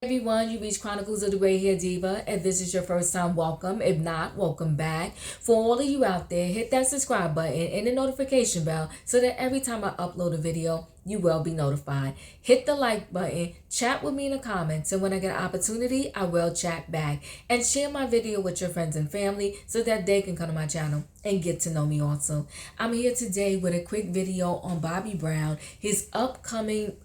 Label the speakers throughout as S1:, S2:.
S1: Everyone, you reach Chronicles of the Gray Hair Diva. If this is your first time, welcome. If not, welcome back. For all of you out there, hit that subscribe button and the notification bell so that every time I upload a video, you will be notified. Hit the like button, chat with me in the comments, and when I get an opportunity, I will chat back. And share my video with your friends and family so that they can come to my channel and get to know me also. I'm here today with a quick video on Bobby Brown, his upcoming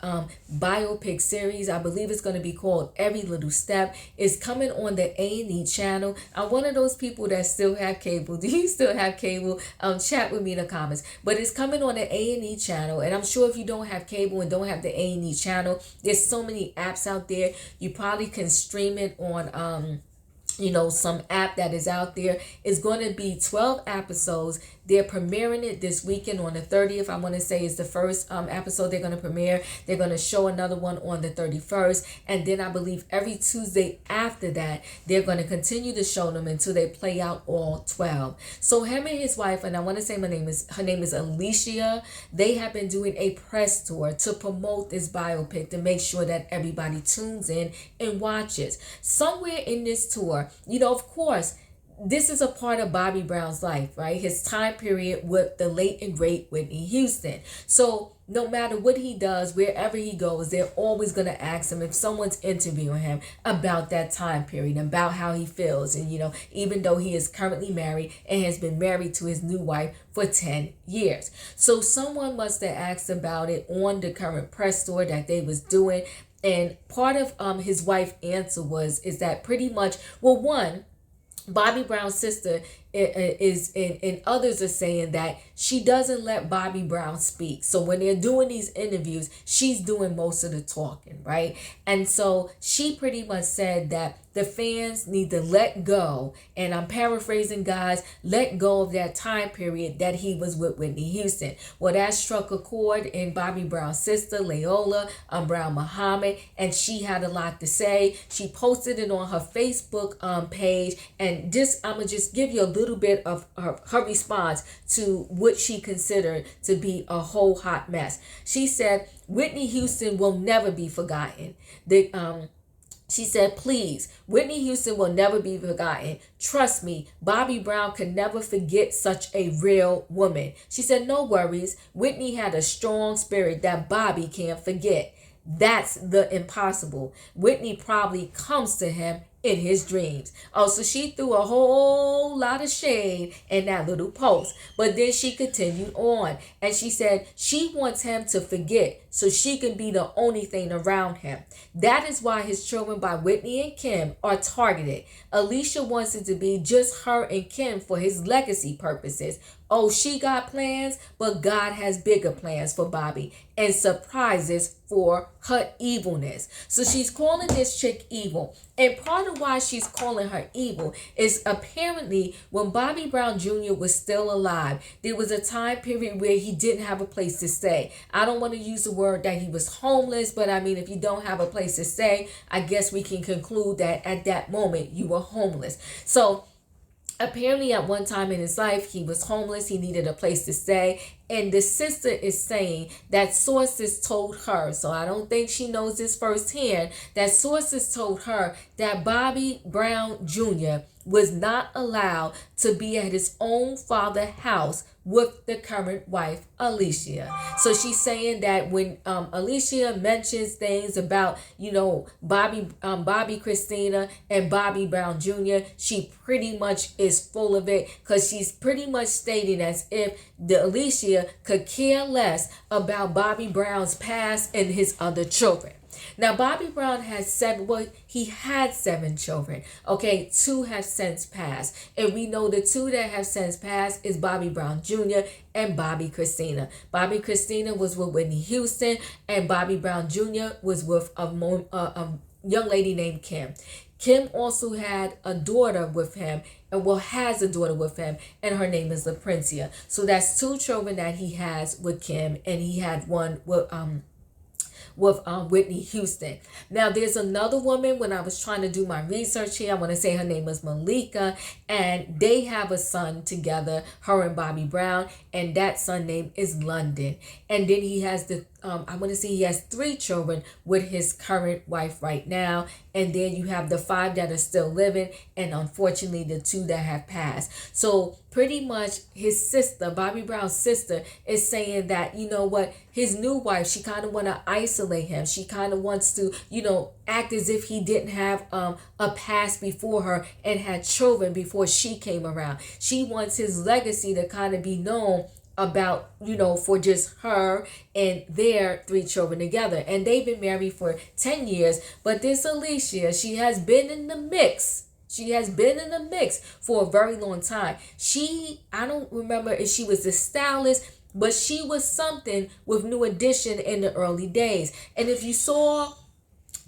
S1: biopic series. I believe it's going to be called Every Little Step. It's coming on the A&E channel. I'm one of those people that still have cable. Do you still have cable? Chat with me in the comments. But it's coming on the A&E channel, and I'm sure if you don't have cable and don't have the A&E channel, there's so many apps out there. You probably can stream it on some app that is out there. It's going to be 12 episodes. They're premiering it this weekend on the 30th. I want to say is the first episode they're going to premiere. They're going to show another one on the 31st. And then I believe every Tuesday after that, they're going to continue to show them until they play out all 12. So him and his wife, and I want to say her name is Alicia, they have been doing a press tour to promote this biopic to make sure that everybody tunes in and watches. Somewhere in this tour, of course, this is a part of Bobby Brown's life, right? His time period with the late and great Whitney Houston. So no matter what he does, wherever he goes, they're always going to ask him if someone's interviewing him about that time period, about how he feels. And, even though he is currently married and has been married to his new wife for 10 years. So someone must have asked about it on the current press tour that they was doing. And part of his wife's answer is that pretty much, well, one, Bobby Brown's sister is and others are saying that she doesn't let Bobby Brown speak. So when they're doing these interviews, she's doing most of the talking, right? And so she pretty much said that the fans need to let go, and I'm paraphrasing, guys, let go of that time period that he was with Whitney Houston. Well, that struck a chord in Bobby Brown's sister, Leola Brown Muhammad, and she had a lot to say. She posted it on her Facebook page, and I'm going to just give you a little bit of her response to what she considered to be a whole hot mess. She said, Whitney Houston will never be forgotten. She said, please, Whitney Houston will never be forgotten. Trust me, Bobby Brown could never forget such a real woman. She said, no worries. Whitney had a strong spirit that Bobby can't forget. That's the impossible. Whitney probably comes to him in his dreams. Oh, so she threw a whole lot of shade in that little post. But then she continued on, and she said she wants him to forget so she can be the only thing around him. That is why his children by Whitney and Kim are targeted. Alicia wants it to be just her and Kim for his legacy purposes. Oh, she got plans, but God has bigger plans for Bobby and surprises for her evilness. So she's calling this chick evil. And part of why she's calling her evil is apparently when Bobby Brown Jr. was still alive, there was a time period where he didn't have a place to stay. I don't want to use the word that he was homeless, but I mean, if you don't have a place to stay, I guess we can conclude that at that moment you were homeless. So apparently at one time in his life, he was homeless. He needed a place to stay. And the sister is saying that sources told her, so I don't think she knows this firsthand, that sources told her that Bobby Brown Jr. was not allowed to be at his own father's house with the current wife, Alicia. So she's saying that when Alicia mentions things about, Bobby Christina and Bobby Brown Jr., she pretty much is full of it, because she's pretty much stating as if Alicia could care less about Bobby Brown's past and his other children. Now, Bobby Brown he had 7 children. Okay, 2 have since passed. And we know the 2 that have since passed is Bobby Brown Jr. and Bobby Christina. Bobby Christina was with Whitney Houston, and Bobby Brown Jr. was with a young lady named Kim. Kim also had a daughter with him, has a daughter with him, and her name is LaPrincia. So that's 2 children that he has with Kim, and he had one with with Whitney Houston. Now, there's another woman, when I was trying to do my research here, I want to say her name is Malika, and they have a son together, her and Bobby Brown, and that son name is London. And then he has I want to say he has 3 children with his current wife right now. And then you have the 5 that are still living, and unfortunately the 2 that have passed. So pretty much his sister, Bobby Brown's sister, is saying that, you know what, his new wife, she kind of want to isolate him. She kind of wants to, you know, act as if he didn't have a past before her and had children before she came around. She wants his legacy to kind of be known about, you know, for just her and their 3 children together. And they've been married for 10 years. But this Alicia, she has been in the mix. She has been in the mix for a very long time. I don't remember if she was a stylist, but she was something with New Edition in the early days. And if you saw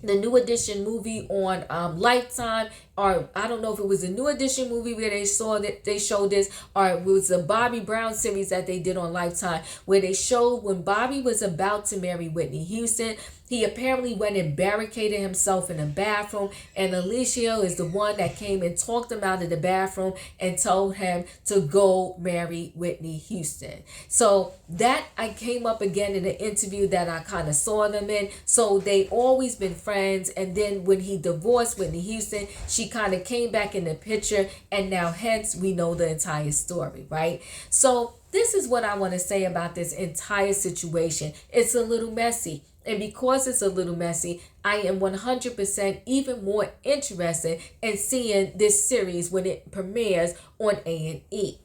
S1: the New Edition movie on Lifetime, or I don't know if it was a New Edition movie where they showed this, or it was a Bobby Brown series that they did on Lifetime, where they showed when Bobby was about to marry Whitney Houston, he apparently went and barricaded himself in a bathroom, and Alicia is the one that came and talked him out of the bathroom and told him to go marry Whitney Houston. So that I came up again in the interview that I kind of saw them in. So they always been friends, and then when he divorced Whitney Houston, she kind of came back in the picture, and now hence we know the entire story, right? So this is what I want to say about this entire situation. It's a little messy. And because it's a little messy, I am 100% even more interested in seeing this series when it premieres on A&E.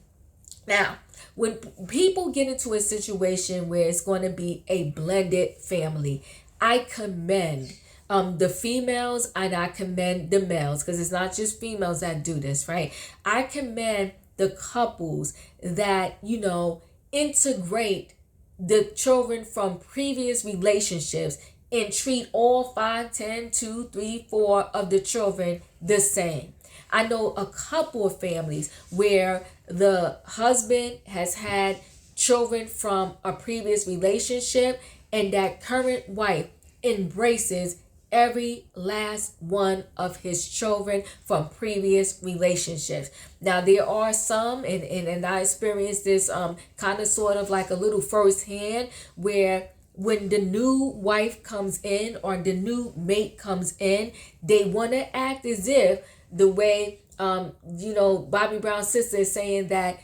S1: Now, when people get into a situation where it's going to be a blended family, I commend the females and I commend the males, because it's not just females that do this, right? I commend the couples that, you know, integrate the children from previous relationships and treat all 5, 10, 2, 3, 4 of the children the same. I know a couple of families where the husband has had children from a previous relationship, and that current wife embraces every last one of his children from previous relationships. Now, there are some, and I experienced this kind of sort of like a little firsthand, where when the new wife comes in or the new mate comes in, they want to act as if the way, you know, Bobby Brown's sister is saying that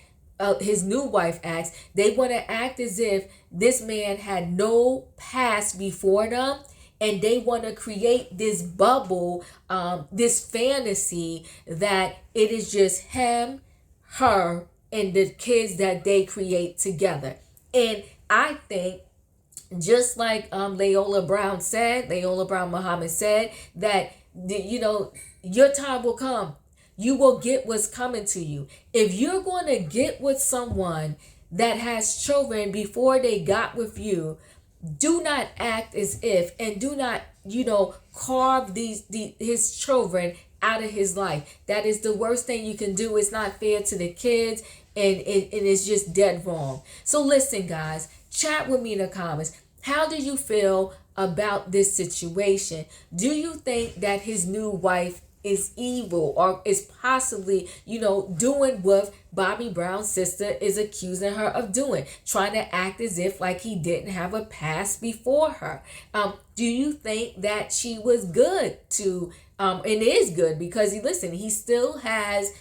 S1: his new wife acts, they want to act as if this man had no past before them. And they want to create this bubble, this fantasy that it is just him, her, and the kids that they create together. And I think, just like Leola Brown Muhammad said, that, you know, your time will come. You will get what's coming to you. If you're going to get with someone that has children before they got with you, do not act as if, and do not, you know, carve his children out of his life. That is the worst thing you can do. It's not fair to the kids, and it's just dead wrong. So listen, guys, chat with me in the comments. How do you feel about this situation? Do you think that his new wife is evil, or is possibly, you know, doing what Bobby Brown's sister is accusing her of doing, trying to act as if like he didn't have a past before her? Do you think that she was good to, and is good, because he still has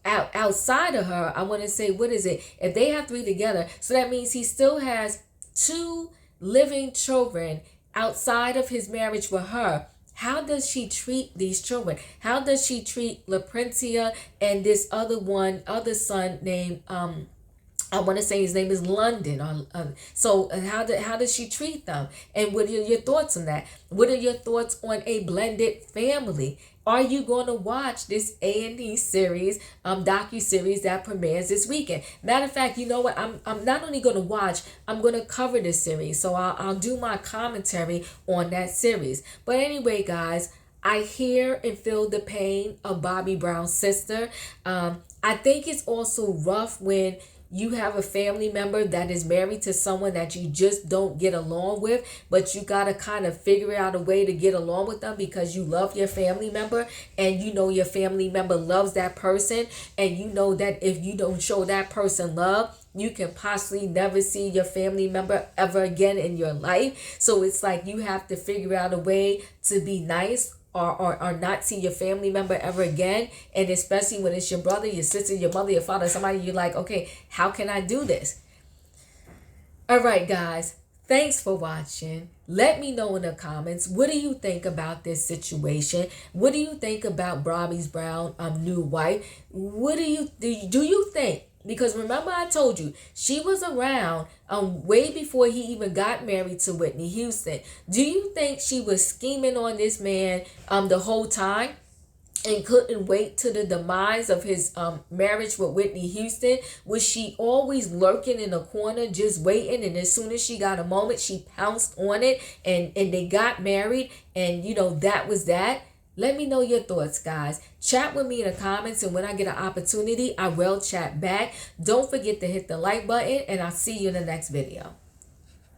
S1: outside of her, I want to say, what is it? If they have 3 together, so that means he still has 2 living children outside of his marriage with her. How does she treat these children? How does she treat LaPrincia and this other son named, I want to say his name is London. So how does she treat them? And what are your thoughts on that? What are your thoughts on a blended family? Are you going to watch this A&E series, docu-series that premieres this weekend? Matter of fact, you know what? I'm not only going to watch, I'm going to cover this series. So I'll do my commentary on that series. But anyway, guys, I hear and feel the pain of Bobby Brown's sister. I think it's also rough when you have a family member that is married to someone that you just don't get along with, but you got to kind of figure out a way to get along with them because you love your family member, and you know your family member loves that person, and you know that if you don't show that person love, you can possibly never see your family member ever again in your life. So it's like you have to figure out a way to be nice, or not see your family member ever again. And especially when it's your brother, your sister, your mother, your father, somebody, you're like, okay, how can I do this? All right, guys. Thanks for watching. Let me know in the comments, what do you think about this situation? What do you think about Bobby Brown's new wife? What do you think? Because remember, I told you she was around way before he even got married to Whitney Houston. Do you think she was scheming on this man the whole time and couldn't wait to the demise of his marriage with Whitney Houston? Was she always lurking in a corner just waiting, and as soon as she got a moment, she pounced on it, and they got married, and you know, that was that? Let me know your thoughts, guys. Chat with me in the comments, and when I get an opportunity, I will chat back. Don't forget to hit the like button, and I'll see you in the next video.